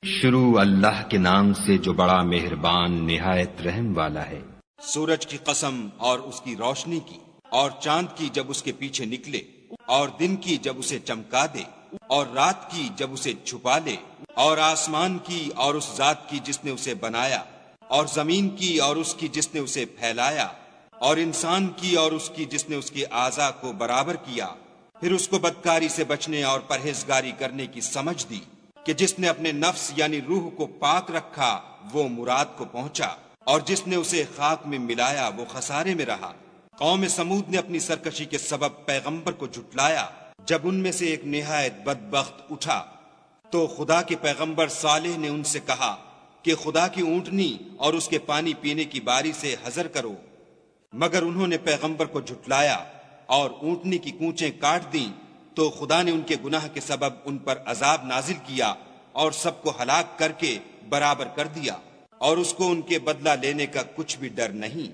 شروع اللہ کے نام سے جو بڑا مہربان نہایت رحم والا ہے۔ سورج کی قسم اور اس کی روشنی کی، اور چاند کی جب اس کے پیچھے نکلے، اور دن کی جب اسے چمکا دے، اور رات کی جب اسے چھپا لے، اور آسمان کی اور اس ذات کی جس نے اسے بنایا، اور زمین کی اور اس کی جس نے اسے پھیلایا، اور انسان کی اور اس کی جس نے اس کے اعضاء کو برابر کیا، پھر اس کو بدکاری سے بچنے اور پرہیزگاری کرنے کی سمجھ دی کہ جس نے اپنے نفس یعنی روح کو پاک رکھا وہ مراد کو پہنچا، اور جس نے اسے خاک میں ملایا وہ خسارے میں رہا۔ قوم سمود نے اپنی سرکشی کے سبب پیغمبر کو جھٹلایا۔ جب ان میں سے ایک نہایت بدبخت اٹھا تو خدا کے پیغمبر صالح نے ان سے کہا کہ خدا کی اونٹنی اور اس کے پانی پینے کی باری سے حذر کرو، مگر انہوں نے پیغمبر کو جھٹلایا اور اونٹنی کی کونچیں کاٹ دیں، تو خدا نے ان کے گناہ کے سبب ان پر عذاب نازل کیا اور سب کو ہلاک کر کے برابر کر دیا، اور اس کو ان کے بدلہ لینے کا کچھ بھی ڈر نہیں۔